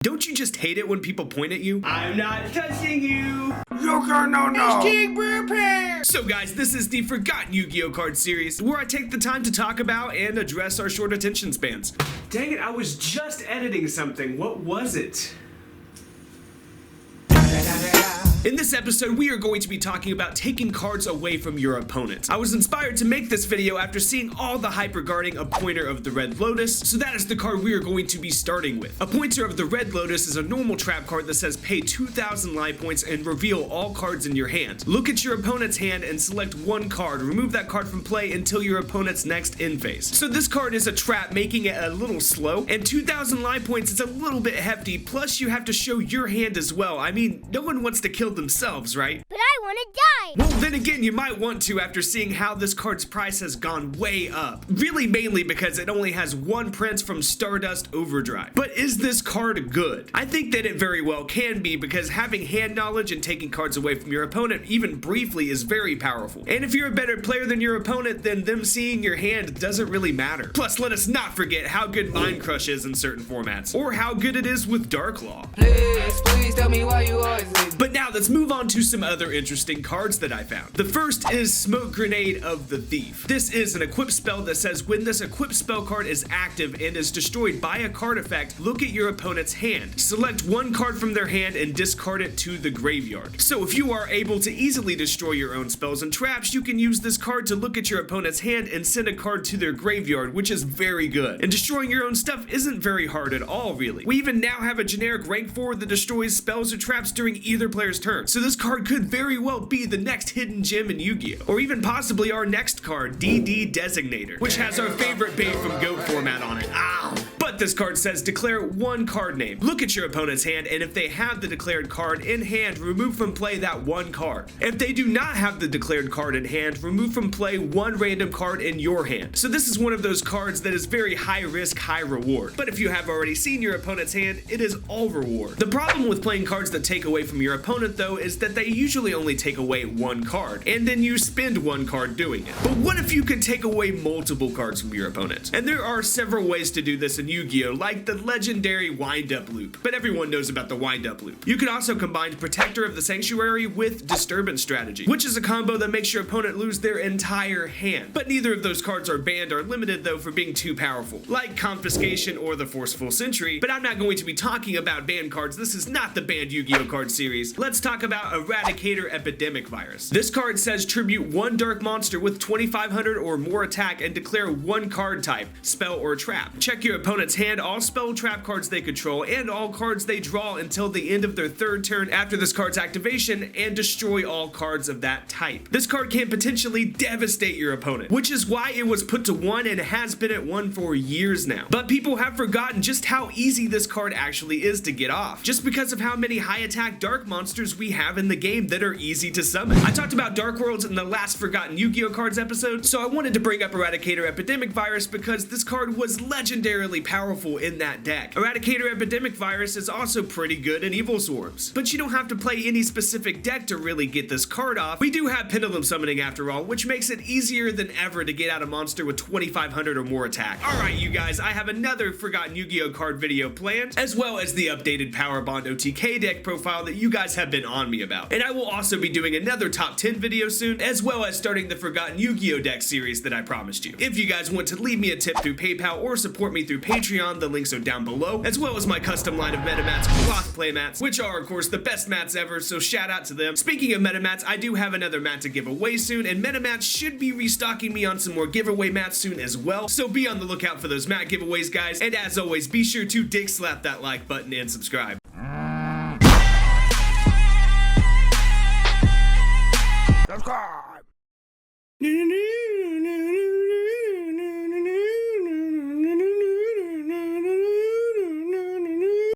Don't you just hate it when people point at you? I'm not touching you! YugiNoNo! So guys, this is the Forgotten Yu-Gi-Oh! Card series, where I take the time to talk about and address our short attention spans. Dang it, I was just editing something. What was it? In this episode, we are going to be talking about taking cards away from your opponent. I was inspired to make this video after seeing all the hype regarding a pointer of the Red Lotus, so that is the card we are going to be starting with. A pointer of the Red Lotus is a normal trap card that says pay 2,000 life points and reveal all cards in your hand. Look at your opponent's hand and select one card. Remove that card from play until your opponent's next end phase. So this card is a trap, making it a little slow, and 2,000 life points is a little bit hefty, plus you have to show your hand as well. I mean, no one wants to kill themselves, right? But I want to die! Well, then again, you might want to after seeing how this card's price has gone way up. Really mainly because it only has one prince from Stardust Overdrive. But is this card good? I think that it very well can be, because having hand knowledge and taking cards away from your opponent even briefly is very powerful. And if you're a better player than your opponent, then them seeing your hand doesn't really matter. Plus, let us not forget how good Mind Crush is in certain formats, or how good it is with Dark Law. Please tell me why you always leave. But now let's move on to some other interesting cards that I found. The first is Smoke Grenade of the Thief. This is an equipped spell that says when this equipped spell card is active and is destroyed by a card effect, look at your opponent's hand. Select one card from their hand and discard it to the graveyard. So if you are able to easily destroy your own spells and traps, you can use this card to look at your opponent's hand and send a card to their graveyard, which is very good. And destroying your own stuff isn't very hard at all, really. We even now have a generic rank 4 that destroys spells or traps during either player's turn. So this card could very well be the next hidden gem in Yu-Gi-Oh! Or even possibly our next card, DD Designator, which has our favorite bait from GOAT format on it. Ow! But this card says declare one card name. Look at your opponent's hand, and if they have the declared card in hand, remove from play that one card. If they do not have the declared card in hand, remove from play one random card in your hand. So this is one of those cards that is very high risk, high reward. But if you have already seen your opponent's hand, it is all reward. The problem with playing cards that take away from your opponent, though, is that they usually only take away one card, and then you spend one card doing it. But what if you could take away multiple cards from your opponent? And there are several ways to do this in Yu-Gi-Oh! Like the legendary wind-up loop, but everyone knows about the wind-up loop. You can also combine Protector of the Sanctuary with Disturbance Strategy, which is a combo that makes your opponent lose their entire hand. But neither of those cards are banned or limited, though, for being too powerful, like Confiscation or the Forceful Sentry. But I'm not going to be talking about banned cards. This is not the banned Yu-Gi-Oh! Card series. Let's talk about Eradicator Epidemic Virus. This card says tribute one dark monster with 2,500 or more attack and declare one card type, spell or trap. Check your opponent's hand, all spell trap cards they control, and all cards they draw until the end of their third turn after this card's activation, and destroy all cards of that type. This card can potentially devastate your opponent, which is why it was put to 1 and has been at 1 for years now. But people have forgotten just how easy this card actually is to get off, just because of how many high attack dark monsters we have in the game that are easy to summon. I talked about Dark Worlds in the last Forgotten Yu-Gi-Oh! Cards episode, so I wanted to bring up Eradicator Epidemic Virus because this card was legendarily powerful in that deck. Eradicator Epidemic Virus is also pretty good in Evil Swarms, but you don't have to play any specific deck to really get this card off. We do have Pendulum Summoning after all, which makes it easier than ever to get out a monster with 2,500 or more attack. Alright you guys, I have another Forgotten Yu-Gi-Oh! Card video planned, as well as the updated Power Bond OTK deck profile that you guys have been on me about. And I will also be doing another top 10 video soon, as well as starting the Forgotten Yu-Gi-Oh! Deck series that I promised you. If you guys want to leave me a tip through PayPal or support me through Patreon, the links are down below, as well as my custom line of metamats, cloth play mats, which are of course the best mats ever, so shout out to them. Speaking of metamats, I do have another mat to give away soon, and metamats should be restocking me on some more giveaway mats soon as well, so be on the lookout for those mat giveaways, guys. And as always, be sure to dick slap that like button and subscribe. Subscribe!